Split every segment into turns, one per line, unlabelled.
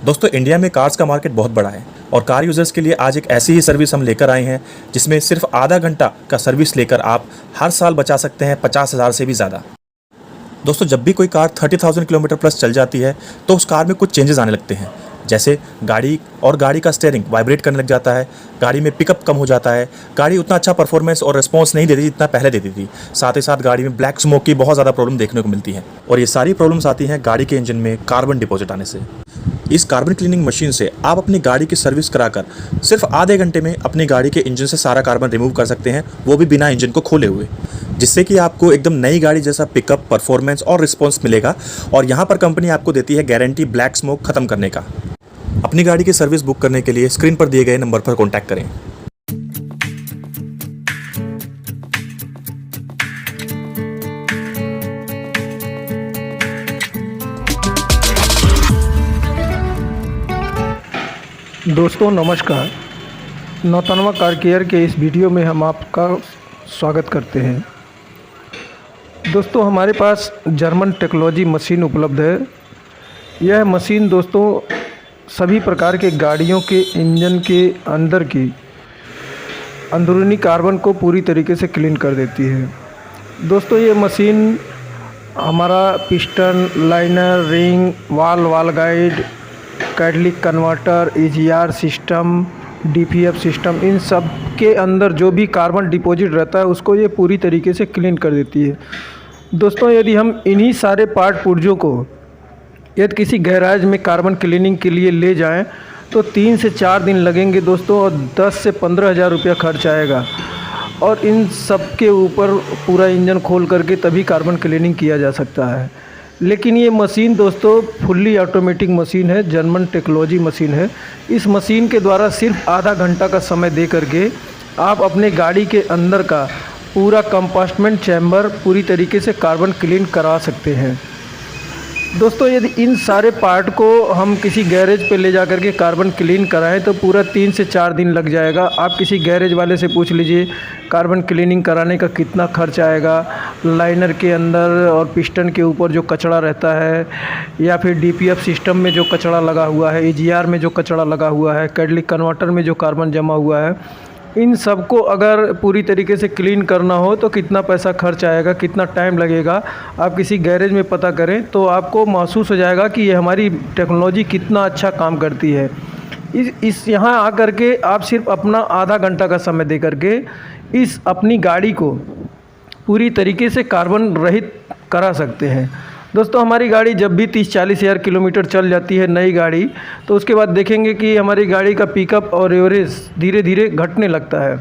दोस्तों, इंडिया में कार्स का मार्केट बहुत बड़ा है और कार यूजर्स के लिए आज एक ऐसी ही सर्विस हम लेकर आए हैं जिसमें सिर्फ आधा घंटा का सर्विस लेकर आप हर साल बचा सकते हैं 50,000 से भी ज़्यादा। दोस्तों, जब भी कोई कार 30,000 किलोमीटर प्लस चल जाती है तो उस कार में कुछ चेंजेस आने लगते हैं, जैसे गाड़ी का स्टीयरिंग वाइब्रेट करने लग जाता है, गाड़ी में पिकअप कम हो जाता है, गाड़ी उतना अच्छा परफॉर्मेंस और रिस्पॉन्स नहीं देती जितना पहले देती थी। साथ ही साथ गाड़ी में ब्लैक स्मोक की बहुत ज़्यादा प्रॉब्लम देखने को मिलती है और ये सारी प्रॉब्लम्स आती हैं गाड़ी के इंजन में कार्बन डिपॉजिट आने से। इस कार्बन क्लीनिंग मशीन से आप अपनी गाड़ी की सर्विस कराकर सिर्फ आधे घंटे में अपनी गाड़ी के इंजन से सारा कार्बन रिमूव कर सकते हैं, वो भी बिना इंजन को खोले हुए, जिससे कि आपको एकदम नई गाड़ी जैसा पिकअप, परफॉर्मेंस और रिस्पॉन्स मिलेगा। और यहाँ पर कंपनी आपको देती है गारंटी ब्लैक स्मोक खत्म करने का। अपनी गाड़ी की सर्विस बुक करने के लिए स्क्रीन पर दिए गए नंबर पर कॉन्टैक्ट करें।
दोस्तों नमस्कार, नौतनवा कार केयर के इस वीडियो में हम आपका स्वागत करते हैं। दोस्तों, हमारे पास जर्मन टेक्नोलॉजी मशीन उपलब्ध है। यह मशीन दोस्तों सभी प्रकार के गाड़ियों के इंजन के अंदर की अंदरूनी कार्बन को पूरी तरीके से क्लीन कर देती है। दोस्तों, ये मशीन हमारा piston, liner, ring, valve guide, catalytic converter, EGR system, DPF system, इन सब के अंदर जो भी कार्बन डिपॉजिट रहता है उसको ये पूरी तरीके से क्लीन कर देती है। दोस्तों, यदि हम इन्हीं सारे पार्ट पुर्जों को यदि किसी गैराज में कार्बन क्लीनिंग के लिए ले जाएं तो 3 से 4 दिन लगेंगे दोस्तों, और 10 से 15,000 रुपया खर्च आएगा। और इन सब के ऊपर पूरा इंजन खोल करके तभी कार्बन क्लीनिंग किया जा सकता है। लेकिन ये मशीन दोस्तों फुल्ली ऑटोमेटिक मशीन है, जर्मन टेक्नोलॉजी मशीन है। इस मशीन के द्वारा सिर्फ आधा घंटा का समय दे करके आप अपने गाड़ी के अंदर का पूरा कंपार्टमेंट चैम्बर पूरी तरीके से कार्बन क्लीन करा सकते हैं। दोस्तों, यदि इन सारे पार्ट को हम किसी गैरेज पे ले जा कर के कार्बन क्लीन कराएं तो पूरा 3 से 4 दिन लग जाएगा। आप किसी गैरेज वाले से पूछ लीजिए कार्बन क्लीनिंग कराने का कितना खर्च आएगा। लाइनर के अंदर और पिस्टन के ऊपर जो कचरा रहता है, या फिर डीपीएफ सिस्टम में जो कचरा लगा हुआ है, ईजीआर में जो कचरा लगा हुआ है, कैटलिक कन्वर्टर में जो कार्बन जमा हुआ है, इन सब को अगर पूरी तरीके से क्लीन करना हो तो कितना पैसा खर्च आएगा, कितना टाइम लगेगा, आप किसी गैरेज में पता करें तो आपको महसूस हो जाएगा कि ये हमारी टेक्नोलॉजी कितना अच्छा काम करती है। इस यहाँ आकर के आप सिर्फ अपना आधा घंटा का समय दे करके इस अपनी गाड़ी को पूरी तरीके से कार्बन रहित करा सकते हैं। दोस्तों, हमारी गाड़ी जब भी 30-40 हज़ार किलोमीटर चल जाती है नई गाड़ी, तो उसके बाद देखेंगे कि हमारी गाड़ी का पिकअप और एवरेज धीरे धीरे घटने लगता है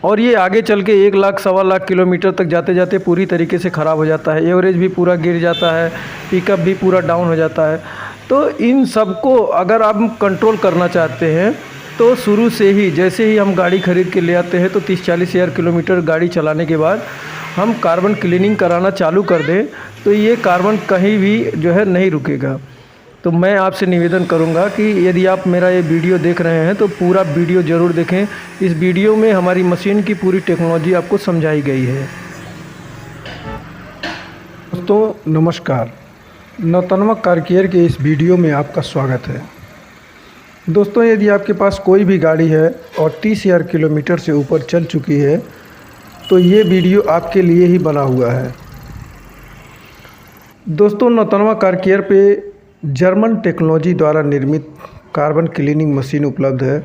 और ये आगे चल के 1 लाख, 1.25 लाख किलोमीटर तक जाते जाते पूरी तरीके से ख़राब हो जाता है। एवरेज भी पूरा गिर जाता है, पिकअप भी पूरा डाउन हो जाता है। तो इन सब को अगर आप कंट्रोल करना चाहते हैं तो शुरू से ही, जैसे ही हम गाड़ी ख़रीद के ले आते हैं तो 30-40 हज़ार किलोमीटर गाड़ी चलाने के बाद हम कार्बन क्लीनिंग कराना चालू कर दें तो ये कार्बन कहीं भी जो है नहीं रुकेगा। तो मैं आपसे निवेदन करूंगा कि यदि आप मेरा ये वीडियो देख रहे हैं तो पूरा वीडियो ज़रूर देखें। इस वीडियो में हमारी मशीन की पूरी टेक्नोलॉजी आपको समझाई गई है। दोस्तों नमस्कार, नौतनवा कार केयर के इस वीडियो में आपका स्वागत है। दोस्तों, यदि आपके पास कोई भी गाड़ी है और 30,000 किलोमीटर से ऊपर चल चुकी है तो ये वीडियो आपके लिए ही बना हुआ है। दोस्तों, नौतनवा कार केयर पे जर्मन टेक्नोलॉजी द्वारा निर्मित कार्बन क्लीनिंग मशीन उपलब्ध है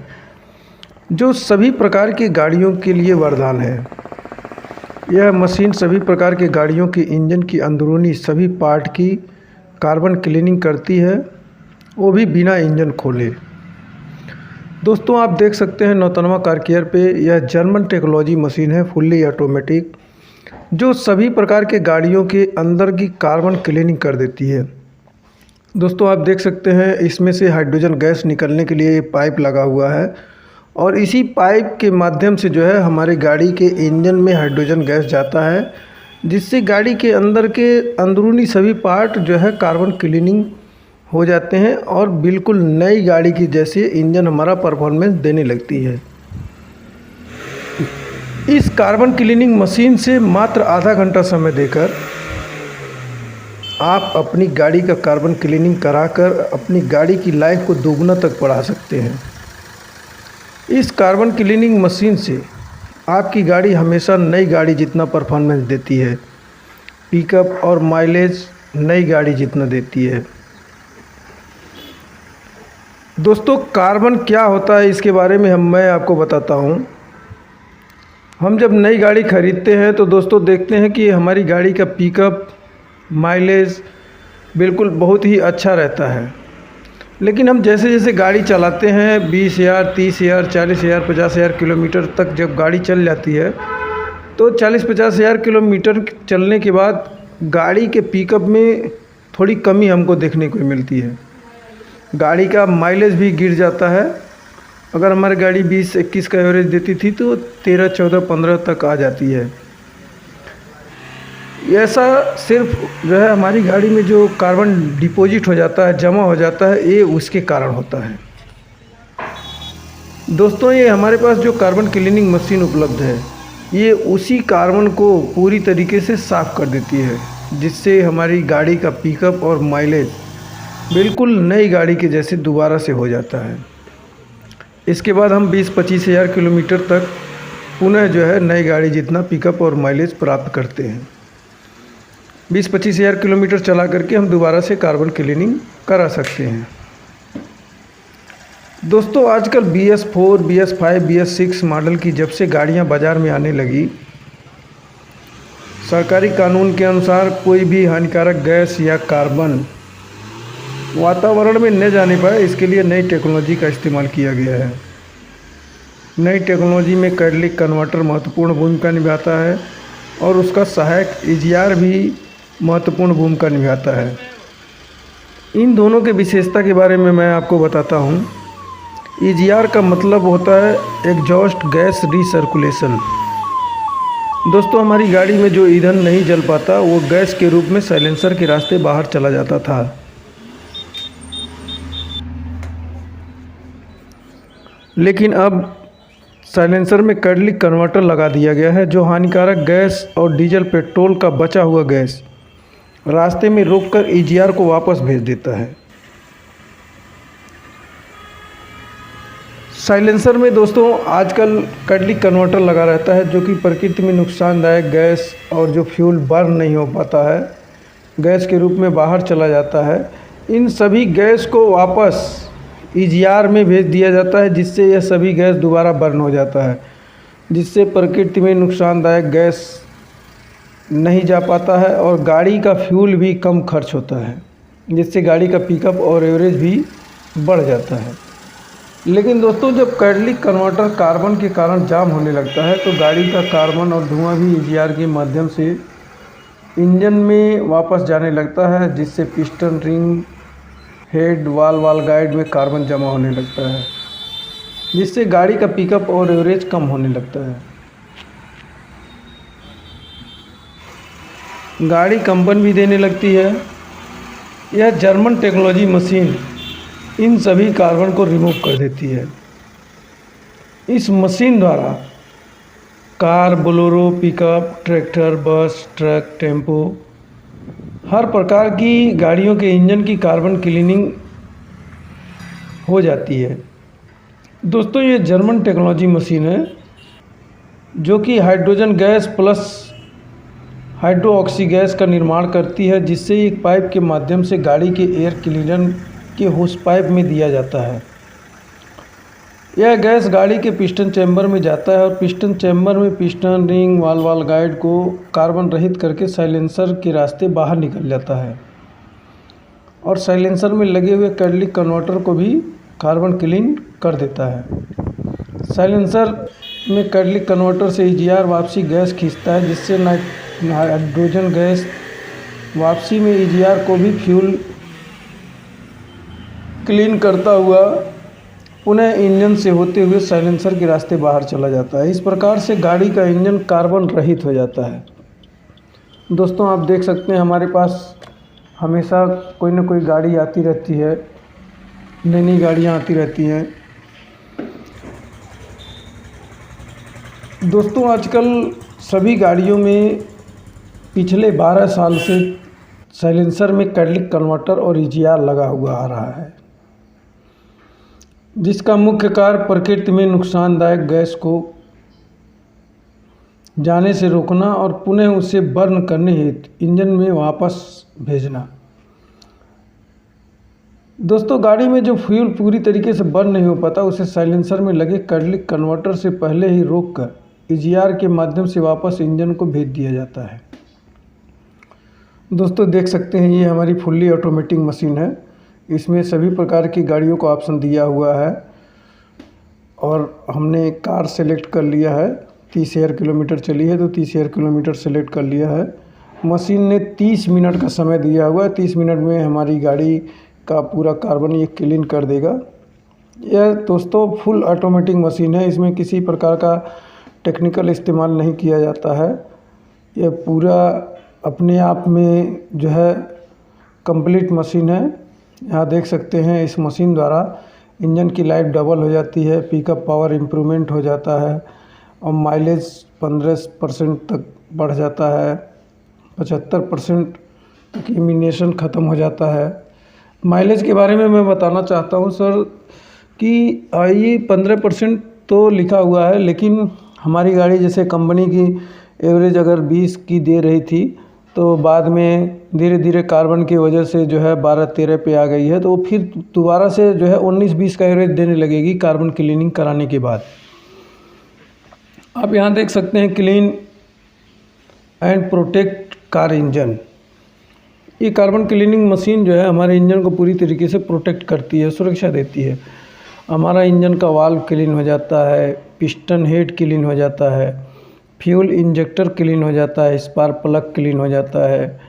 जो सभी प्रकार की गाड़ियों के लिए वरदान है। यह मशीन सभी प्रकार के गाड़ियों के इंजन की अंदरूनी सभी पार्ट की कार्बन क्लीनिंग करती है, वो भी बिना इंजन खोले। दोस्तों, आप देख सकते हैं नौतनवा कार केयर पे यह जर्मन टेक्नोलॉजी मशीन है, फुल्ली ऑटोमेटिक, जो सभी प्रकार के गाड़ियों के अंदर की कार्बन क्लीनिंग कर देती है। दोस्तों, आप देख सकते हैं इसमें से हाइड्रोजन गैस निकलने के लिए पाइप लगा हुआ है और इसी पाइप के माध्यम से जो है हमारी गाड़ी के इंजन में हाइड्रोजन गैस जाता है, जिससे गाड़ी के अंदर के अंदरूनी सभी पार्ट जो है कार्बन क्लीनिंग हो जाते हैं और बिल्कुल नई गाड़ी की जैसे इंजन हमारा परफॉर्मेंस देने लगती है। इस कार्बन क्लीनिंग मशीन से मात्र आधा घंटा समय देकर आप अपनी गाड़ी का कार्बन क्लीनिंग कराकर अपनी गाड़ी की लाइफ को दोगुना तक बढ़ा सकते हैं। इस कार्बन क्लीनिंग मशीन से आपकी गाड़ी हमेशा नई गाड़ी जितना परफॉर्मेंस देती है, पिकअप और माइलेज नई गाड़ी जितना देती है। दोस्तों, कार्बन क्या होता है इसके बारे में मैं आपको बताता हूँ। हम जब नई गाड़ी खरीदते हैं तो दोस्तों देखते हैं कि हमारी गाड़ी का पिकअप, माइलेज बिल्कुल बहुत ही अच्छा रहता है। लेकिन हम जैसे जैसे गाड़ी चलाते हैं 20,000, 30,000, 40,000, 50,000 किलोमीटर तक जब गाड़ी चल जाती है तो 40-50,000 किलोमीटर चलने के बाद गाड़ी के पिकअप में थोड़ी कमी हमको देखने को मिलती है। गाड़ी का माइलेज भी गिर जाता है। अगर हमारी गाड़ी 20-21 का एवरेज देती थी तो 13, 14, 15 तक आ जाती है। ऐसा सिर्फ जो है हमारी गाड़ी में जो कार्बन डिपॉजिट हो जाता है, जमा हो जाता है, ये उसके कारण होता है। दोस्तों, ये हमारे पास जो कार्बन क्लीनिंग मशीन उपलब्ध है, ये उसी कार्बन को पूरी तरीके से साफ़ कर देती है, जिससे हमारी गाड़ी का पिकअप और माइलेज बिल्कुल नई गाड़ी के जैसे दोबारा से हो जाता है। इसके बाद हम 20-25 हज़ार किलोमीटर तक पुनः जो है नई गाड़ी जितना पिकअप और माइलेज प्राप्त करते हैं। 20-25 हज़ार किलोमीटर चला करके हम दोबारा से कार्बन क्लीनिंग करा सकते हैं। दोस्तों, आजकल BS4, BS5, BS6 मॉडल की जब से गाड़ियां बाज़ार में आने लगी, सरकारी कानून के अनुसार कोई भी हानिकारक गैस या कार्बन वातावरण में न जाने पाए, इसके लिए नई टेक्नोलॉजी का इस्तेमाल किया गया है। नई टेक्नोलॉजी में कैटलिस्ट कन्वर्टर महत्वपूर्ण भूमिका निभाता है और उसका सहायक EGR भी महत्वपूर्ण भूमिका निभाता है। इन दोनों के विशेषता के बारे में मैं आपको बताता हूँ। EGR का मतलब होता है एग्जॉस्ट गैस रिसर्कुलेशन। दोस्तों, हमारी गाड़ी में जो ईंधन नहीं जल पाता वो गैस के रूप में साइलेंसर के रास्ते बाहर चला जाता था। लेकिन अब साइलेंसर में कैटलिस्ट कन्वर्टर लगा दिया गया है, जो हानिकारक गैस और डीजल पेट्रोल का बचा हुआ गैस रास्ते में रोककर EGR को वापस भेज देता है। साइलेंसर में दोस्तों आजकल कैटलिस्ट कन्वर्टर लगा रहता है, जो कि प्रकृति में नुकसानदायक गैस और जो फ्यूल बर्न नहीं हो पाता है, गैस के रूप में बाहर चला जाता है, इन सभी गैस को वापस EGR में भेज दिया जाता है, जिससे यह सभी गैस दोबारा बर्न हो जाता है, जिससे प्रकृति में नुकसानदायक गैस नहीं जा पाता है और गाड़ी का फ्यूल भी कम खर्च होता है, जिससे गाड़ी का पिकअप और एवरेज भी बढ़ जाता है। लेकिन दोस्तों, जब कैटलिस्ट कन्वर्टर कार्बन के कारण जाम होने लगता है तो गाड़ी का कार्बन और धुआं भी EGR के माध्यम से इंजन में वापस जाने लगता है, जिससे पिस्टन, रिंग, हेड, वाल गाइड में कार्बन जमा होने लगता है, जिससे गाड़ी का पिकअप और एवरेज कम होने लगता है। गाड़ी कंपन भी देने लगती है। यह जर्मन टेक्नोलॉजी मशीन इन सभी कार्बन को रिमूव कर देती है। इस मशीन द्वारा कार, बोलेरो, पिकअप, ट्रैक्टर, बस, ट्रक, टेम्पो, हर प्रकार की गाड़ियों के इंजन की कार्बन क्लीनिंग हो जाती है। दोस्तों, ये जर्मन टेक्नोलॉजी मशीन है जो कि hydrogen gas plus hydroxy gas का निर्माण करती है, जिससे एक पाइप के माध्यम से गाड़ी के एयर क्लीनर के होस पाइप में दिया जाता है। यह गैस गाड़ी के पिस्टन चैम्बर में जाता है और पिस्टन चैम्बर में पिस्टन, रिंग, वाल गाइड को कार्बन रहित करके साइलेंसर के रास्ते बाहर निकल जाता है और साइलेंसर में लगे हुए कैटलिस्ट कन्वर्टर को भी कार्बन क्लीन कर देता है। साइलेंसर में कैटलिस्ट कन्वर्टर से EGR वापसी गैस खींचता है, जिससे हाइड्रोजन गैस वापसी में EGR को भी फ्यूल क्लीन करता हुआ पुनः इंजन से होते हुए साइलेंसर के रास्ते बाहर चला जाता है। इस प्रकार से गाड़ी का इंजन कार्बन रहित हो जाता है। दोस्तों, आप देख सकते हैं हमारे पास हमेशा कोई ना कोई गाड़ी आती रहती है, नई गाड़ियाँ आती रहती हैं। दोस्तों, आजकल सभी गाड़ियों में पिछले 12 साल से साइलेंसर में कैटलिक कन्वर्टर और EGR लगा हुआ आ रहा है, जिसका मुख्य कार्य प्रकृति में नुकसानदायक गैस को जाने से रोकना और पुनः उसे बर्न करने हेतु इंजन में वापस भेजना। दोस्तों, गाड़ी में जो फ्यूल पूरी तरीके से बर्न नहीं हो पाता उसे साइलेंसर में लगे कैटलिक कन्वर्टर से पहले ही रोककर EGR के माध्यम से वापस इंजन को भेज दिया जाता है। दोस्तों, देख सकते हैं ये हमारी फुल्ली ऑटोमेटिक मशीन है। इसमें सभी प्रकार की गाड़ियों का ऑप्शन दिया हुआ है और हमने कार सेलेक्ट कर लिया है। 30,000 किलोमीटर चली है तो 30,000 किलोमीटर सेलेक्ट कर लिया है। मशीन ने 30 मिनट का समय दिया हुआ है। 30 मिनट में हमारी गाड़ी का पूरा कार्बन ये क्लीन कर देगा। यह दोस्तों फुल ऑटोमेटिक मशीन है, इसमें किसी प्रकार का टेक्निकल इस्तेमाल नहीं किया जाता है। यह पूरा अपने आप में जो है कंप्लीट मशीन है। यहाँ देख सकते हैं इस मशीन द्वारा इंजन की लाइफ डबल हो जाती है, पिकअप पावर इम्प्रूवमेंट हो जाता है और माइलेज 15% तक बढ़ जाता है। 75% तक इमिनेशन ख़त्म हो जाता है। माइलेज के बारे में मैं बताना चाहता हूँ सर कि ये 15% तो लिखा हुआ है, लेकिन हमारी गाड़ी जैसे कंपनी की एवरेज अगर 20 की दे रही थी तो बाद में धीरे धीरे कार्बन की वजह से जो है 12-13 पे आ गई है, तो फिर दोबारा से जो है 19-20 का एवरेज देने लगेगी कार्बन क्लीनिंग कराने के बाद। आप यहाँ देख सकते हैं clean and protect car engine. ये कार्बन क्लीनिंग मशीन जो है हमारे इंजन को पूरी तरीके से प्रोटेक्ट करती है, सुरक्षा देती है। हमारा इंजन का वाल्व क्लीन हो जाता है, पिस्टन हेड क्लीन हो जाता है, फ्यूल इंजेक्टर क्लीन हो जाता है, स्पार्क प्लग क्लीन हो जाता है,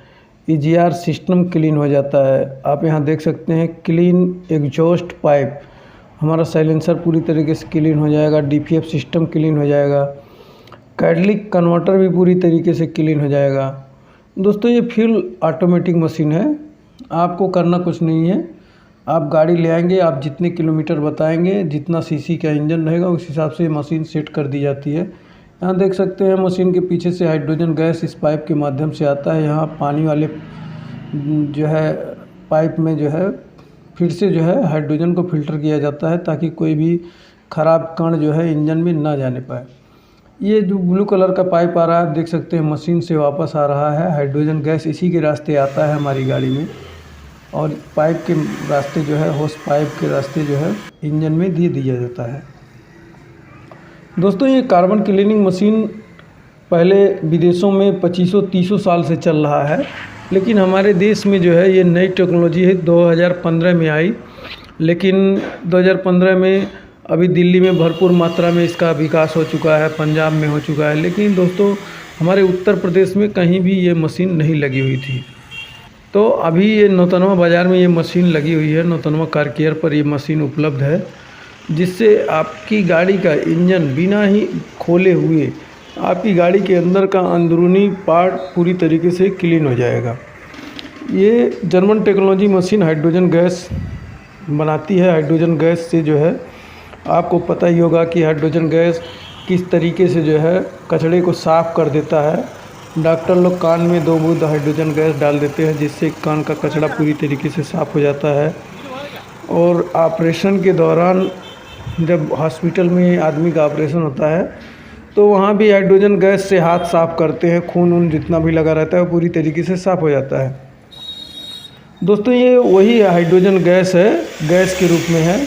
EGR सिस्टम क्लीन हो जाता है। आप यहाँ देख सकते हैं क्लीन एग्जॉस्ट पाइप, हमारा साइलेंसर पूरी तरीके से क्लीन हो जाएगा, DPF सिस्टम क्लीन हो जाएगा, कैटलिक कन्वर्टर भी पूरी तरीके से क्लीन हो जाएगा। दोस्तों, ये फुल ऑटोमेटिक मशीन है, आपको करना कुछ नहीं है। आप गाड़ी ले आएंगे, आप जितने किलोमीटर बताएंगे, जितना सीसी का इंजन रहेगा उस हिसाब से मशीन सेट कर दी जाती है। यहाँ देख सकते हैं मशीन के पीछे से हाइड्रोजन गैस इस पाइप के माध्यम से आता है। यहाँ पानी वाले जो है पाइप में जो है फिर से जो है हाइड्रोजन को फिल्टर किया जाता है ताकि कोई भी ख़राब कण जो है इंजन में ना जाने पाए। ये जो ब्लू कलर का पाइप आ रहा है आप देख सकते हैं मशीन से वापस आ रहा है। हाइड्रोजन गैस इसी के रास्ते आता है हमारी गाड़ी में और पाइप के रास्ते जो है होस पाइप के रास्ते जो है इंजन में दे दिया जाता है। दोस्तों, ये कार्बन क्लीनिंग मशीन पहले विदेशों में 2500-3000 साल से चल रहा है, लेकिन हमारे देश में जो है ये नई टेक्नोलॉजी है 2015 में आई। लेकिन 2015 में अभी दिल्ली में भरपूर मात्रा में इसका विकास हो चुका है, पंजाब में हो चुका है, लेकिन दोस्तों हमारे उत्तर प्रदेश में कहीं भी ये मशीन नहीं लगी हुई थी। तो अभी ये नौतनवा बाज़ार में ये मशीन लगी हुई है। नौतनवा कार केयर पर ये मशीन उपलब्ध है, जिससे आपकी गाड़ी का इंजन बिना ही खोले हुए आपकी गाड़ी के अंदर का अंदरूनी पार्ट पूरी तरीके से क्लीन हो जाएगा। ये German technology machine hydrogen gas बनाती है। हाइड्रोजन गैस से जो है आपको पता ही होगा कि हाइड्रोजन गैस किस तरीके से जो है कचरे को साफ़ कर देता है। डॉक्टर लोग कान में 2 बूंद हाइड्रोजन गैस डाल देते हैं, जिससे कान का कचरा पूरी तरीके से साफ़ हो जाता है। और ऑपरेशन के दौरान जब हॉस्पिटल में आदमी का ऑपरेशन होता है तो वहाँ भी हाइड्रोजन गैस से हाथ साफ़ करते हैं, खून जितना भी लगा रहता है वो पूरी तरीके से साफ़ हो जाता है। दोस्तों, ये वही हाइड्रोजन गैस है, गैस के रूप में है,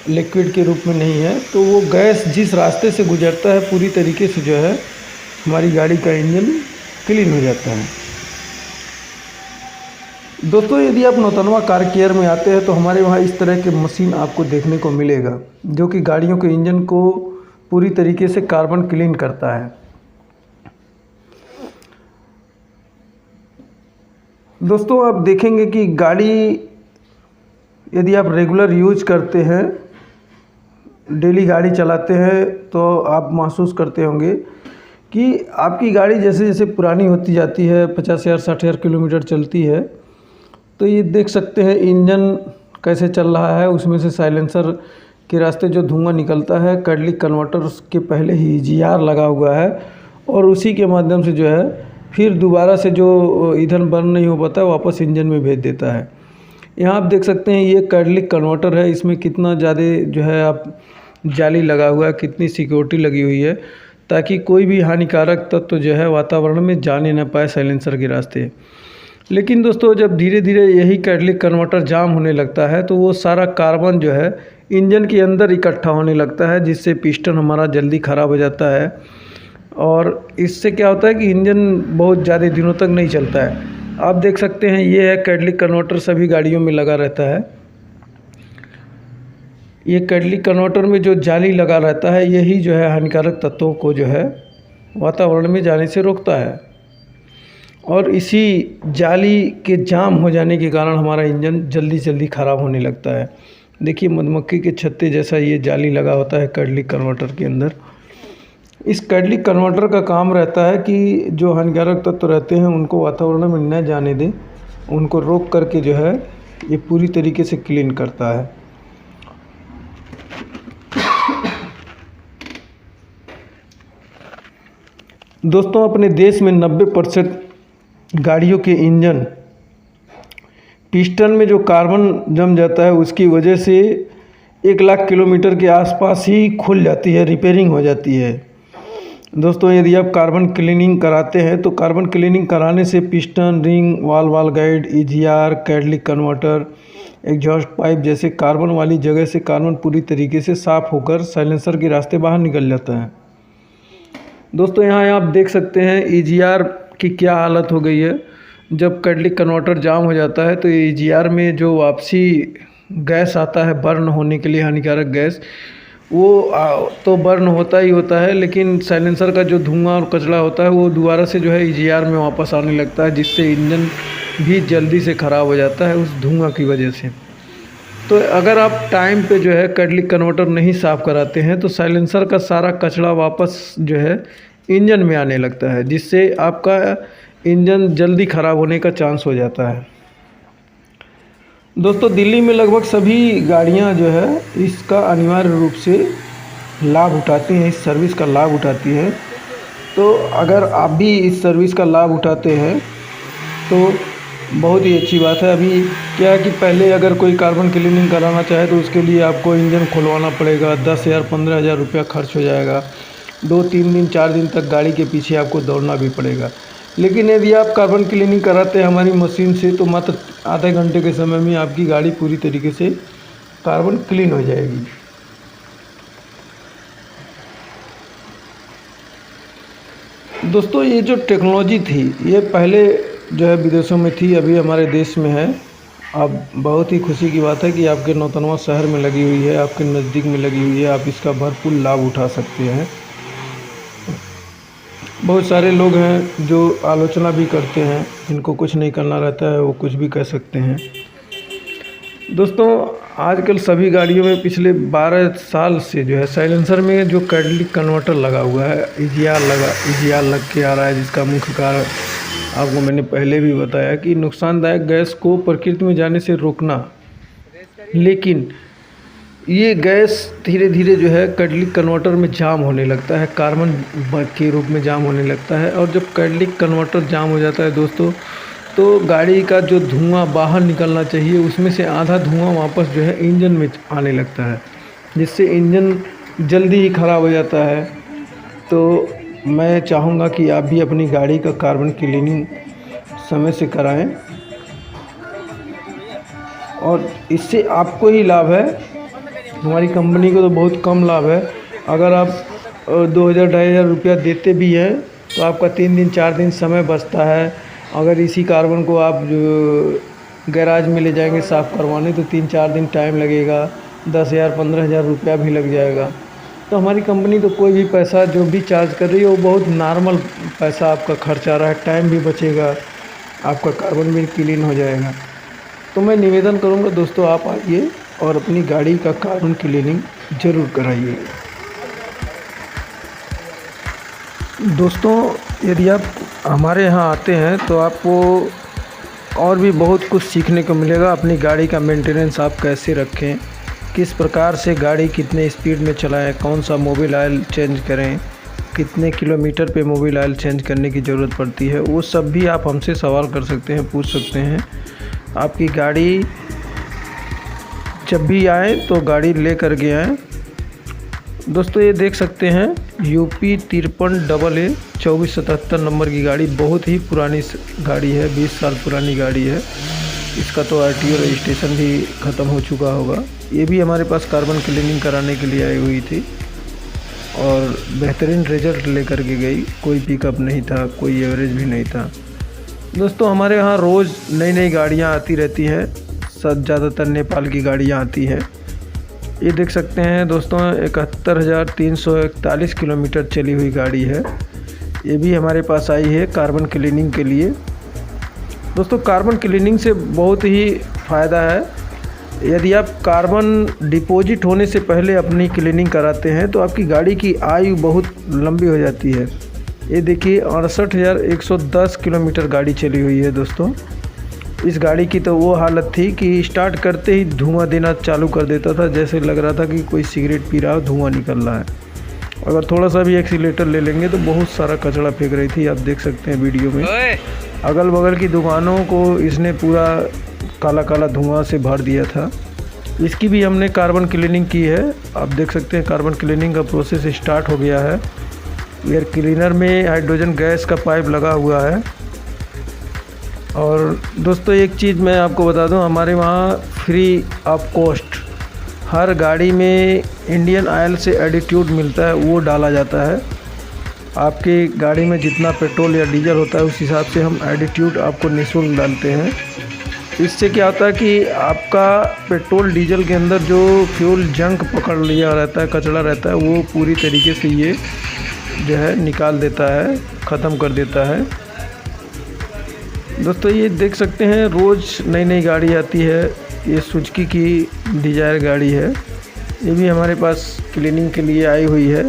लिक्विड के रूप में नहीं है। तो वो गैस जिस रास्ते से गुजरता है पूरी तरीके से जो है हमारी गाड़ी का इंजन क्लीन हो जाता है। दोस्तों, यदि आप नौतनवा कार केयर में आते हैं तो हमारे वहाँ इस तरह के मशीन आपको देखने को मिलेगा, जो कि गाड़ियों के इंजन को पूरी तरीके से कार्बन क्लीन करता है। दोस्तों, आप देखेंगे कि गाड़ी यदि आप रेगुलर यूज करते हैं, डेली गाड़ी चलाते हैं, तो आप महसूस करते होंगे कि आपकी गाड़ी जैसे जैसे पुरानी होती जाती है, 50,000 60,000 किलोमीटर चलती है, तो ये देख सकते हैं इंजन कैसे चल रहा है। उसमें से साइलेंसर के रास्ते जो धुआं निकलता है, कैटलिक कन्वर्टर उसके पहले ही EGR लगा हुआ है और उसी के माध्यम से जो है फिर दोबारा से जो ईंधन बर्न नहीं हो पाता है वापस इंजन में भेज देता है। यहाँ आप देख सकते हैं ये कैटलिक कन्वर्टर है, इसमें कितना ज़्यादा जो है आप जाली लगा हुआ है, कितनी सिक्योरिटी लगी हुई है ताकि कोई भी हानिकारक तत्व जो है वातावरण में जाने ना पाए साइलेंसर के रास्ते। लेकिन दोस्तों जब धीरे धीरे यही कैटलिक कन्वर्टर जाम होने लगता है तो वो सारा कार्बन जो है इंजन के अंदर इकट्ठा होने लगता है, जिससे पिस्टन हमारा जल्दी ख़राब हो जाता है और इससे क्या होता है कि इंजन बहुत ज़्यादा दिनों तक नहीं चलता है। आप देख सकते हैं ये है कैटलिक कन्वर्टर, सभी गाड़ियों में लगा रहता है। ये कैटलिक कन्वर्टर में जो जाली लगा रहता है यही जो है हानिकारक तत्वों को जो है वातावरण में जाने से रोकता है और इसी जाली के जाम हो जाने के कारण हमारा इंजन जल्दी जल्दी ख़राब होने लगता है। देखिए मधुमक्खी के छत्ते जैसा ये जाली लगा होता है कैटलिक कन्वर्टर के अंदर। इस कैटलिक कन्वर्टर का काम रहता है कि जो हानिकारक तत्व रहते हैं उनको वातावरण में न जाने दें, उनको रोक करके जो है ये पूरी तरीके से क्लीन करता है। दोस्तों अपने देश में 90% गाड़ियों के इंजन पिस्टन में जो कार्बन जम जाता है उसकी वजह से 1 लाख किलोमीटर के आसपास ही खुल जाती है, रिपेयरिंग हो जाती है। दोस्तों यदि आप कार्बन क्लीनिंग कराते हैं तो कार्बन क्लीनिंग कराने से piston, ring, valve guide, EGR, catalytic converter, exhaust pipe जैसे कार्बन वाली जगह से कार्बन पूरी तरीके से साफ़ होकर साइलेंसर के रास्ते बाहर निकल जाता है। दोस्तों यहाँ आप देख सकते हैं ईजीआर की क्या हालत हो गई है। जब कैटलिक कन्वर्टर जाम हो जाता है तो ईजीआर में जो वापसी गैस आता है बर्न होने के लिए, हानिकारक गैस, वो तो बर्न होता ही होता है, लेकिन साइलेंसर का जो धुआं और कचरा होता है वो दोबारा से जो है ईजीआर में वापस आने लगता है, जिससे इंजन भी जल्दी से ख़राब हो जाता है उस धुआं की वजह से। तो अगर आप टाइम पे जो है कैटलिक कन्वर्टर नहीं साफ़ कराते हैं तो साइलेंसर का सारा कचरा वापस जो है इंजन में आने लगता है, जिससे आपका इंजन जल्दी ख़राब होने का चांस हो जाता है। दोस्तों दिल्ली में लगभग सभी गाड़ियां जो है इसका अनिवार्य रूप से लाभ उठाती हैं, इस सर्विस का लाभ उठाती हैं। तो अगर आप भी इस सर्विस का लाभ उठाते हैं तो बहुत ही अच्छी बात है। अभी क्या है कि पहले अगर कोई कार्बन क्लीनिंग कराना चाहे तो उसके लिए आपको इंजन खुलवाना पड़ेगा, 10,000 15,000 रुपया खर्च हो जाएगा, 2-3 दिन 4 दिन तक गाड़ी के पीछे आपको दौड़ना भी पड़ेगा। लेकिन यदि आप कार्बन क्लीनिंग कराते हैं हमारी मशीन से तो मात्र आधे घंटे के समय में आपकी गाड़ी पूरी तरीके से कार्बन क्लीन हो जाएगी। दोस्तों ये जो टेक्नोलॉजी थी ये पहले जो है विदेशों में थी, अभी हमारे देश में है। अब बहुत ही खुशी की बात है कि आपके नौतनवा शहर में लगी हुई है, आपके नज़दीक में लगी हुई है, आप इसका भरपूर लाभ उठा सकते हैं। बहुत सारे लोग हैं जो आलोचना भी करते हैं, जिनको कुछ नहीं करना रहता है वो कुछ भी कह सकते हैं। दोस्तों आजकल सभी गाड़ियों में पिछले 12 साल से जो है साइलेंसर में जो कैटलिक कन्वर्टर लगा हुआ है, ईजीआर लग के आ रहा है, जिसका मुख्य कारण आपको मैंने पहले भी बताया कि नुकसानदायक गैस को प्रकृति में जाने से रोकना। लेकिन ये गैस धीरे धीरे जो है कैटलिक कन्वर्टर में जाम होने लगता है, कार्बन के रूप में जाम होने लगता है। और जब कैटलिक कन्वर्टर जाम हो जाता है दोस्तों तो गाड़ी का जो धुआं बाहर निकलना चाहिए उसमें से आधा धुआं वापस जो है इंजन में आने लगता है, जिससे इंजन जल्दी ही ख़राब हो जाता है। तो मैं चाहूँगा कि आप भी अपनी गाड़ी का कार्बन क्लीनिंग समय से कराएं और इससे आपको ही लाभ है, हमारी कंपनी को तो बहुत कम लाभ है। अगर आप 2,000-2,500 रुपया देते भी हैं तो आपका 3 दिन 4 दिन समय बचता है। अगर इसी कार्बन को आप जो गैराज में ले जाएंगे साफ़ करवाने तो 3-4 दिन टाइम लगेगा, 10,000-15,000 रुपया भी लग जाएगा। तो हमारी कंपनी तो कोई भी पैसा जो भी चार्ज कर रही है वो बहुत नॉर्मल पैसा आपका खर्च आ रहा है, टाइम भी बचेगा, आपका कार्बन भी क्लीन हो जाएगा। तो मैं निवेदन करूँगा दोस्तों आप आइए और अपनी गाड़ी का कार्बन क्लीनिंग ज़रूर कराइए। दोस्तों यदि आप हमारे यहाँ आते हैं तो आपको और भी बहुत कुछ सीखने को मिलेगा। अपनी गाड़ी का मेंटेनेंस आप कैसे रखें, किस प्रकार से गाड़ी कितने स्पीड में चलाएं, कौन सा मोबिल ऑयल चेंज करें, कितने किलोमीटर पे मोबिल ऑयल चेंज करने की ज़रूरत पड़ती है, वो सब भी आप हमसे सवाल कर सकते हैं, पूछ सकते हैं। आपकी गाड़ी जब भी आए तो गाड़ी ले कर के आएँ। दोस्तों ये देख सकते हैं UP 53AA 2477 नंबर की गाड़ी, बहुत ही पुरानी गाड़ी है, 20 साल पुरानी गाड़ी है। इसका तो RTO रजिस्ट्रेशन भी ख़त्म हो चुका होगा। ये भी हमारे पास कार्बन क्लीनिंग कराने के लिए आई हुई थी और बेहतरीन रिजल्ट लेकर के गई। कोई पिकअप नहीं था, कोई एवरेज भी नहीं था। दोस्तों हमारे यहाँ रोज़ नई नई गाड़ियाँ आती रहती हैं, सब ज़्यादातर नेपाल की गाड़ियाँ आती हैं। ये देख सकते हैं दोस्तों 71,341 किलोमीटर चली हुई गाड़ी है। ये भी हमारे पास आई है कार्बन क्लीनिंग के लिए। दोस्तों कार्बन क्लीनिंग से बहुत ही फ़ायदा है। यदि आप कार्बन डिपॉजिट होने से पहले अपनी क्लीनिंग कराते हैं तो आपकी गाड़ी की आयु बहुत लंबी हो जाती है। ये देखिए 68,110 किलोमीटर गाड़ी चली हुई है दोस्तों। इस गाड़ी की तो वो हालत थी कि स्टार्ट करते ही धुआं देना चालू कर देता था, जैसे लग रहा था कि कोई सिगरेट पी रहा हो, धुआं निकल रहा है। अगर थोड़ा सा भी एक्सीलेटर ले लेंगे तो बहुत सारा कचरा फेंक रही थी, आप देख सकते हैं वीडियो में। अगल बगल की दुकानों को इसने पूरा काला काला धुआं से भर दिया था। इसकी भी हमने कार्बन क्लीनिंग की है। आप देख सकते हैं कार्बन क्लीनिंग का प्रोसेस स्टार्ट हो गया है। एयर क्लीनर में हाइड्रोजन गैस का पाइप लगा हुआ है। और दोस्तों एक चीज़ मैं आपको बता दूं, हमारे वहाँ फ्री ऑफ कॉस्ट हर गाड़ी में इंडियन ऑयल से एडिट्यूड मिलता है, वो डाला जाता है। आपकी गाड़ी में जितना पेट्रोल या डीजल होता है उस हिसाब से हम एडिट्यूड आपको निःशुल्क डालते हैं। इससे क्या होता है कि आपका पेट्रोल डीजल के अंदर जो फ्यूल जंक पकड़ लिया रहता है, कचरा रहता है, वो पूरी तरीके से ये जो है निकाल देता है, ख़त्म कर देता है। दोस्तों ये देख सकते हैं रोज़ नई नई गाड़ी आती है। ये सुजुकी की डिज़ायर गाड़ी है। ये भी हमारे पास क्लीनिंग के लिए आई हुई है।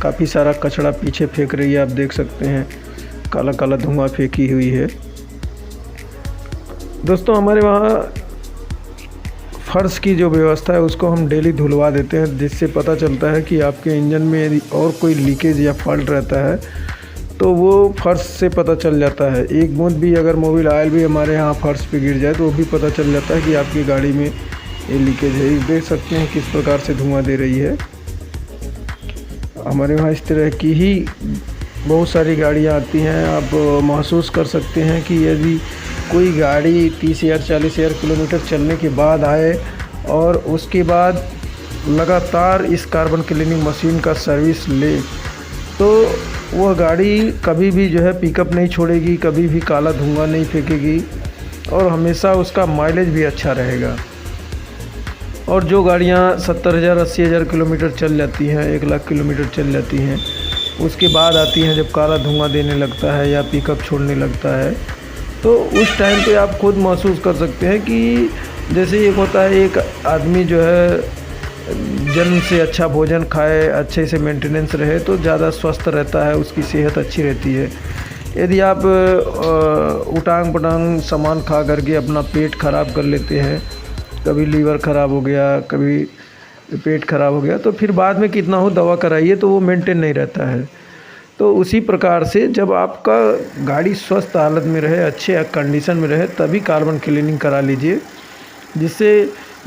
काफ़ी सारा कचरा पीछे फेंक रही है, आप देख सकते हैं काला काला धुआं फेंकी हुई है। दोस्तों हमारे वहाँ फर्श की जो व्यवस्था है उसको हम डेली धुलवा देते हैं, जिससे पता चलता है कि आपके इंजन में यदि और कोई लीकेज या फॉल्ट रहता है तो वो फर्श से पता चल जाता है। एक बूंद भी अगर मोबिल ऑयल भी हमारे यहाँ फर्श पे गिर जाए तो वो भी पता चल जाता है कि आपकी गाड़ी में ये लीकेज है। देख सकते हैं किस प्रकार से धुआं दे रही है। हमारे वहाँ इस तरह की ही बहुत सारी गाड़ियाँ आती हैं। आप महसूस कर सकते हैं कि यदि कोई गाड़ी 30,000 40,000 किलोमीटर चलने के बाद आए और उसके बाद लगातार इस कार्बन क्लीनिंग मशीन का सर्विस ले तो वह गाड़ी कभी भी जो है पिकअप नहीं छोड़ेगी, कभी भी काला धुआं नहीं फेंकेगी और हमेशा उसका माइलेज भी अच्छा रहेगा। और जो गाड़ियाँ 70,000 80,000 किलोमीटर चल जाती हैं, 1 लाख किलोमीटर चल जाती हैं, उसके बाद आती हैं जब काला धुआं देने लगता है या पिकअप छोड़ने लगता है, तो उस टाइम पे आप खुद महसूस कर सकते हैं कि जैसे एक होता है एक आदमी जो है जन्म से अच्छा भोजन खाए, अच्छे से मेंटेनेंस रहे तो ज़्यादा स्वस्थ रहता है, उसकी सेहत अच्छी रहती है। यदि आप उटांग पटांग सामान खा करके अपना पेट ख़राब कर लेते हैं, कभी लीवर ख़राब हो गया, कभी पेट ख़राब हो गया, तो फिर बाद में कितना हो दवा कराइए तो वो मेंटेन नहीं रहता है। तो उसी प्रकार से जब आपका गाड़ी स्वस्थ हालत में रहे, अच्छे कंडीशन में रहे, तभी कार्बन क्लीनिंग करा लीजिए, जिससे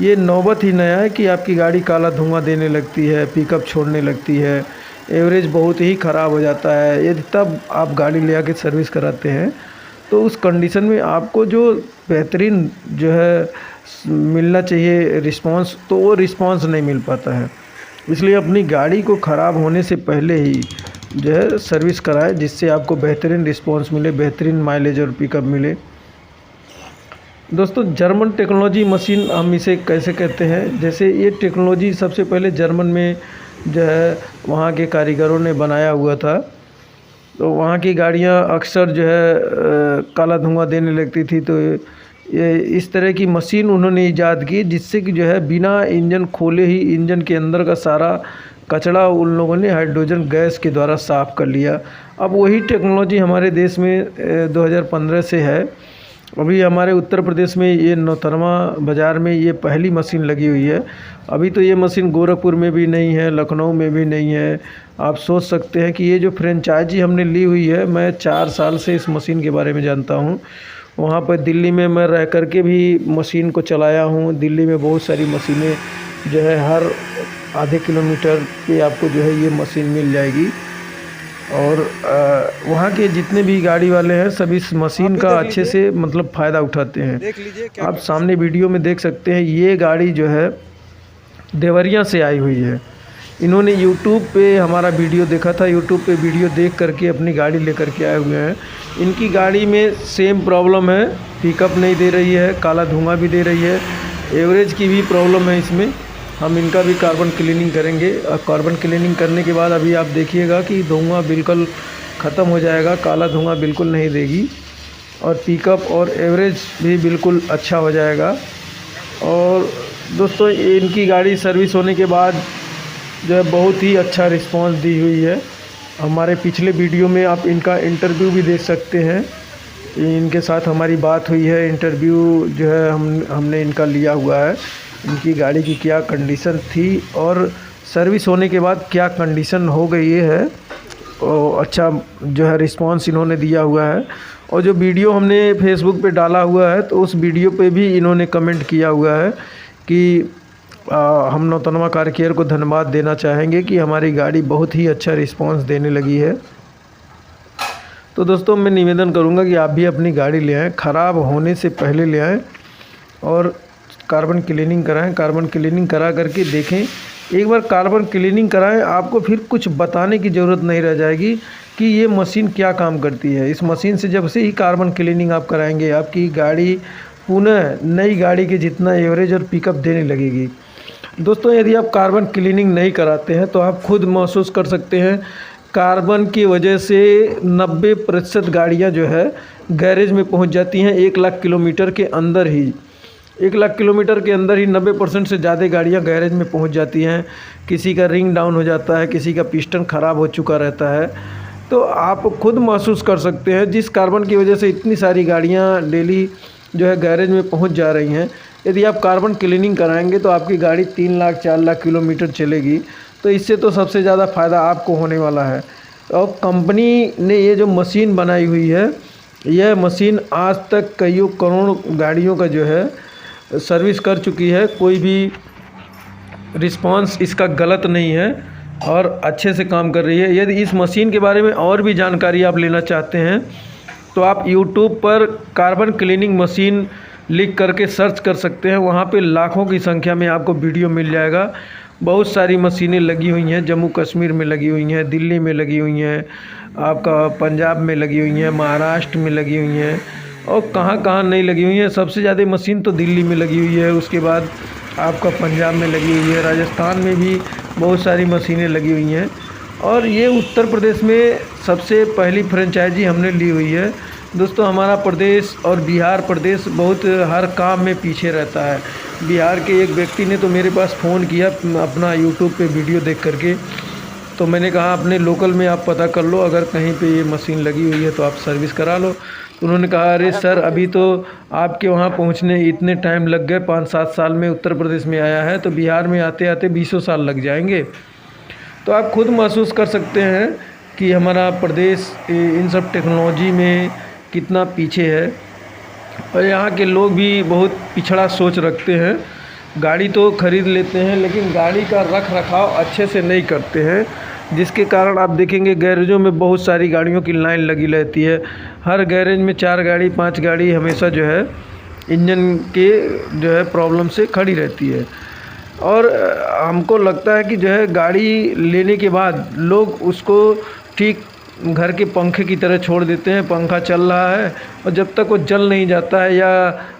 ये नौबत ही नया है कि आपकी गाड़ी काला धुआं देने लगती है, पिकअप छोड़ने लगती है, एवरेज बहुत ही ख़राब हो जाता है। यदि तब आप गाड़ी ले आके सर्विस कराते हैं तो उस कंडीशन में आपको जो बेहतरीन जो है मिलना चाहिए रिस्पांस, तो वो रिस्पांस नहीं मिल पाता है। इसलिए अपनी गाड़ी को ख़राब होने से पहले ही जो है सर्विस कराएं, जिससे आपको बेहतरीन रिस्पांस मिले, बेहतरीन माइलेज और पिकअप मिले। दोस्तों जर्मन टेक्नोलॉजी मशीन हम इसे कैसे कहते हैं, जैसे ये टेक्नोलॉजी सबसे पहले जर्मन में जो है वहाँ के कारीगरों ने बनाया हुआ था। तो वहाँ की गाड़ियाँ अक्सर जो है काला धुआं देने लगती थी, तो ये इस तरह की मशीन उन्होंने ईजाद की जिससे कि जो है बिना इंजन खोले ही इंजन के अंदर का सारा कचरा उन लोगों ने हाइड्रोजन गैस के द्वारा साफ़ कर लिया। अब वही टेक्नोलॉजी हमारे देश में 2015 से है। अभी हमारे उत्तर प्रदेश में ये नौतनवा बाज़ार में ये पहली मशीन लगी हुई है। अभी तो ये मशीन गोरखपुर में भी नहीं है, लखनऊ में भी नहीं है। आप सोच सकते हैं कि ये जो फ्रेंचाइजी हमने ली हुई है, मैं 4 साल से इस मशीन के बारे में जानता हूँ। वहाँ पर दिल्ली में मैं रह कर के भी मशीन को चलाया हूँ। दिल्ली में बहुत सारी मशीनें जो है हर आधे किलोमीटर पे आपको जो है ये मशीन मिल जाएगी। और वहाँ के जितने भी गाड़ी वाले हैं सब इस मशीन का अच्छे से मतलब फ़ायदा उठाते हैं। आप सामने वीडियो में देख सकते हैं, ये गाड़ी जो है देवरिया से आई हुई है। इन्होंने यूट्यूब पे हमारा वीडियो देखा था, यूट्यूब पे वीडियो देख करके अपनी गाड़ी लेकर के आए हुए हैं। इनकी गाड़ी में सेम प्रॉब्लम है, पिकअप नहीं दे रही है, काला धुआं भी दे रही है, एवरेज की भी प्रॉब्लम है इसमें। हम इनका भी कार्बन क्लीनिंग करेंगे और कार्बन क्लीनिंग करने के बाद अभी आप देखिएगा कि धुआं बिल्कुल ख़त्म हो जाएगा, काला धुआं बिल्कुल नहीं देगी और पिकअप और एवरेज भी बिल्कुल अच्छा हो जाएगा। और दोस्तों इनकी गाड़ी सर्विस होने के बाद जो है बहुत ही अच्छा रिस्पांस दी हुई है। हमारे पिछले वीडियो में आप इनका इंटरव्यू भी देख सकते हैं, इनके साथ हमारी बात हुई है। इंटरव्यू जो है हमने इनका लिया हुआ है, इनकी गाड़ी की क्या कंडीशन थी और सर्विस होने के बाद क्या कंडीशन हो गई है, और अच्छा जो है रिस्पांस इन्होंने दिया हुआ है। और जो वीडियो हमने फेसबुक पे डाला हुआ है तो उस वीडियो पे भी इन्होंने कमेंट किया हुआ है कि हम नौतनवा कार केयर को धन्यवाद देना चाहेंगे कि हमारी गाड़ी बहुत ही अच्छा रिस्पांस देने लगी है। तो दोस्तों मैं निवेदन करूंगा कि आप भी अपनी गाड़ी ले आएँ, ख़राब होने से पहले ले आएँ और कार्बन क्लीनिंग कराएं। कार्बन क्लीनिंग करा करके देखें, एक बार कार्बन क्लीनिंग कराएं, आपको फिर कुछ बताने की ज़रूरत नहीं रह जाएगी कि ये मशीन क्या काम करती है। इस मशीन से जब से ही कार्बन क्लीनिंग आप कराएंगे, आपकी गाड़ी पुनः नई गाड़ी के जितना एवरेज और पिकअप देने लगेगी। दोस्तों यदि आप कार्बन क्लीनिंग नहीं कराते हैं तो आप खुद महसूस कर सकते हैं, कार्बन की वजह से 90% गाड़ियाँ जो है गैरेज में पहुँच जाती हैं 1 लाख किलोमीटर के अंदर ही। 1 लाख किलोमीटर के अंदर ही 90% से ज़्यादा गाड़ियाँ गैरेज में पहुंच जाती हैं। किसी का रिंग डाउन हो जाता है, किसी का पिस्टन ख़राब हो चुका रहता है। तो आप खुद महसूस कर सकते हैं, जिस कार्बन की वजह से इतनी सारी गाड़ियाँ डेली जो है गैरेज में पहुंच जा रही हैं, यदि आप कार्बन क्लीनिंग कराएंगे तो आपकी गाड़ी 3 लाख 4 लाख किलोमीटर चलेगी। तो इससे तो सबसे ज़्यादा फ़ायदा आपको होने वाला है। और कंपनी ने ये जो मशीन बनाई हुई है, यह मशीन आज तक कईयों करोड़ गाड़ियों का जो है सर्विस कर चुकी है। कोई भी रिस्पांस इसका गलत नहीं है और अच्छे से काम कर रही है। यदि इस मशीन के बारे में और भी जानकारी आप लेना चाहते हैं तो आप YouTube पर कार्बन क्लीनिंग मशीन लिख करके सर्च कर सकते हैं। वहाँ पे लाखों की संख्या में आपको वीडियो मिल जाएगा। बहुत सारी मशीनें लगी हुई हैं, जम्मू कश्मीर में लगी हुई हैं, दिल्ली में लगी हुई हैं, आपका पंजाब में लगी हुई हैं, महाराष्ट्र में लगी हुई हैं और कहाँ कहाँ नहीं लगी हुई हैं। सबसे ज़्यादा मशीन तो दिल्ली में लगी हुई है, उसके बाद आपका पंजाब में लगी हुई है, राजस्थान में भी बहुत सारी मशीनें लगी हुई हैं। और ये उत्तर प्रदेश में सबसे पहली फ्रेंचाइजी हमने ली हुई है। दोस्तों हमारा प्रदेश और बिहार प्रदेश बहुत हर काम में पीछे रहता है। बिहार के एक व्यक्ति ने तो मेरे पास फ़ोन किया अपना यूट्यूब पे वीडियो देख करके, तो मैंने कहा अपने लोकल में आप पता कर लो, अगर कहीं पे ये मशीन लगी हुई है तो आप सर्विस करा लो। तो उन्होंने कहा अरे सर अभी तो आपके वहाँ पहुँचने इतने टाइम लग गए, 5-7 साल में उत्तर प्रदेश में आया है तो बिहार में आते आते 20 साल लग जाएंगे। तो आप खुद महसूस कर सकते हैं कि हमारा प्रदेश इन सब टेक्नोलॉजी में कितना पीछे है। और यहाँ के लोग भी बहुत पिछड़ा सोच रखते हैं। गाड़ी तो ख़रीद लेते हैं लेकिन गाड़ी का रख रखाव अच्छे से नहीं करते हैं, जिसके कारण आप देखेंगे गैरेजों में बहुत सारी गाड़ियों की लाइन लगी रहती है। हर गैरेज में 4 गाड़ी 5 गाड़ी हमेशा जो है इंजन के जो है प्रॉब्लम से खड़ी रहती है। और हमको लगता है कि जो है गाड़ी लेने के बाद लोग उसको ठीक घर के पंखे की तरह छोड़ देते हैं। पंखा चल रहा है और जब तक वो जल नहीं जाता है या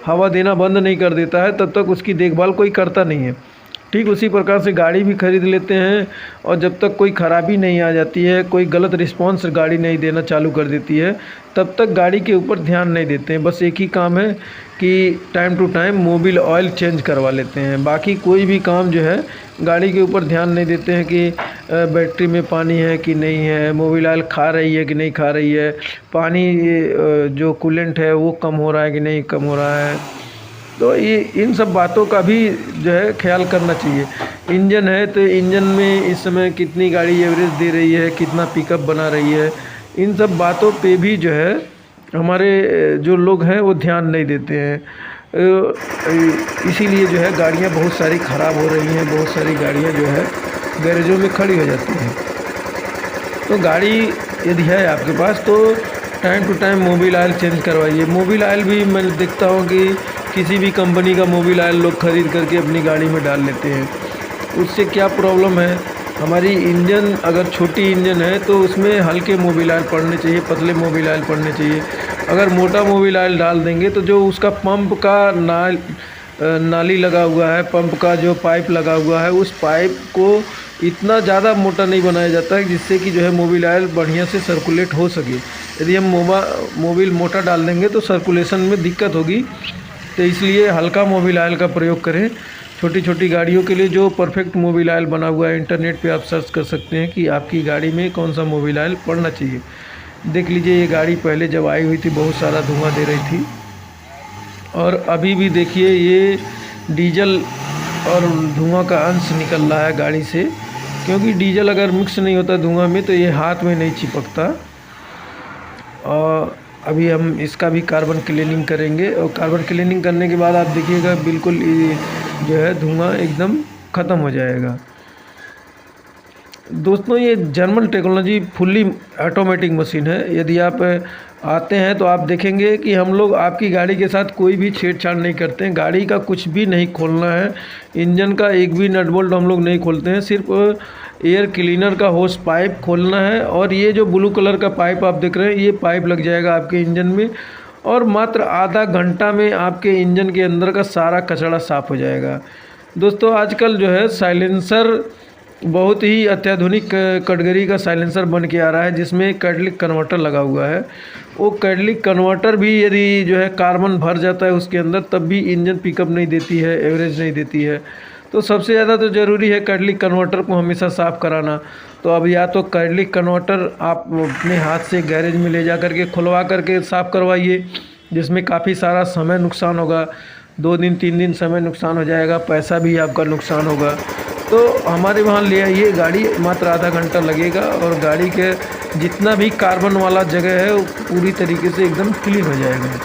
हवा देना बंद नहीं कर देता है तब तक उसकी देखभाल कोई करता नहीं है। ठीक उसी प्रकार से गाड़ी भी खरीद लेते हैं और जब तक कोई ख़राबी नहीं आ जाती है, कोई गलत रिस्पांस गाड़ी नहीं देना चालू कर देती है, तब तक गाड़ी के ऊपर ध्यान नहीं देते हैं। बस एक ही काम है कि time to time Mobil oil change करवा लेते हैं। बाकी कोई भी काम जो है गाड़ी के ऊपर ध्यान नहीं देते हैं कि बैटरी में पानी है कि नहीं है, मोबिल ऑयल खा रही है कि नहीं खा रही है, पानी जो कूलेंट है वो कम हो रहा है कि नहीं कम हो रहा है। तो ये इन सब बातों का भी जो है ख्याल करना चाहिए। इंजन है तो इंजन में इस समय कितनी गाड़ी एवरेज दे रही है, कितना पिकअप बना रही है, इन सब बातों पे भी जो है हमारे जो लोग हैं वो ध्यान नहीं देते हैं। इसीलिए जो है गाड़ियाँ बहुत सारी ख़राब हो रही हैं, बहुत सारी गाड़ियाँ जो है गैरेजों में खड़ी हो जाती हैं। तो गाड़ी यदि है आपके पास तो time to time Mobil oil change करवाइए। मोबिल ऑयल भी मैं देखता हूँ कि किसी भी कंपनी का मोबिल ऑयल लोग ख़रीद करके अपनी गाड़ी में डाल लेते हैं। उससे क्या प्रॉब्लम है, हमारी इंजन अगर छोटी इंजन है तो उसमें हल्के मोबिल ऑयल पड़ने चाहिए, पतले मोबिल ऑयल पड़ने चाहिए। अगर मोटा मोबिल ऑयल डाल देंगे तो जो उसका पंप का नाली लगा हुआ है, पंप का जो पाइप लगा हुआ है, उस पाइप को इतना ज़्यादा मोटा नहीं बनाया जाता है जिससे कि जो है मोबिल ऑयल बढ़िया से सर्कुलेट हो सके। यदि हम मोबिल मोटा डाल देंगे तो सर्कुलेशन में दिक्कत होगी। तो इसलिए हल्का मोबिल ऑयल का प्रयोग करें। छोटी छोटी गाड़ियों के लिए जो परफेक्ट मोबिल ऑयल बना हुआ है, इंटरनेट पे आप सर्च कर सकते हैं कि आपकी गाड़ी में कौन सा मोबिल ऑयल पड़ना चाहिए। देख लीजिए, ये गाड़ी पहले जब आई हुई थी बहुत सारा धुआं दे रही थी, और अभी भी देखिए ये डीजल और धुआं का अंश निकल रहा है गाड़ी से, क्योंकि डीजल अगर मिक्स नहीं होता धुआं में तो ये हाथ में नहीं चिपकता। और अभी हम इसका भी कार्बन क्लीनिंग करेंगे, और कार्बन क्लीनिंग करने के बाद आप देखिएगा बिल्कुल जो है धुआं एकदम ख़त्म हो जाएगा। दोस्तों, ये German technology fully automatic machine है। यदि आप आते हैं तो आप देखेंगे कि हम लोग आपकी गाड़ी के साथ कोई भी छेड़छाड़ नहीं करते हैं। गाड़ी का कुछ भी नहीं खोलना है, इंजन का एक भी नट बोल्ट हम लोग नहीं खोलते हैं। सिर्फ एयर क्लीनर का होस पाइप खोलना है, और ये जो ब्लू कलर का पाइप आप देख रहे हैं, ये पाइप लग जाएगा आपके इंजन में, और मात्र आधा घंटा में आपके इंजन के अंदर का सारा कचरा साफ़ हो जाएगा। दोस्तों, आजकल जो है साइलेंसर बहुत ही अत्याधुनिक कैटेगरी का साइलेंसर बन के आ रहा है, जिसमें कैटलिक कन्वर्टर लगा हुआ है। वो कैटलिक कन्वर्टर भी यदि जो है कार्बन भर जाता है उसके अंदर, तब भी इंजन पिकअप नहीं देती है, एवरेज नहीं देती है। तो सबसे ज़्यादा तो ज़रूरी है कैटलिक कन्वर्टर को हमेशा साफ़ कराना। तो अब या तो कैटलिक कन्वर्टर आप अपने हाथ से गैरेज में ले जा करके खुलवा करके साफ़ करवाइए, जिसमें काफ़ी सारा समय नुकसान होगा, 2 दिन 3 दिन समय नुकसान हो जाएगा, पैसा भी आपका नुकसान होगा। तो हमारे वहाँ ले आइए, गाड़ी मात्र आधा घंटा लगेगा, और गाड़ी के जितना भी कार्बन वाला जगह है वो पूरी तरीके से एकदम क्लीन हो जाएगा।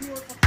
की ओर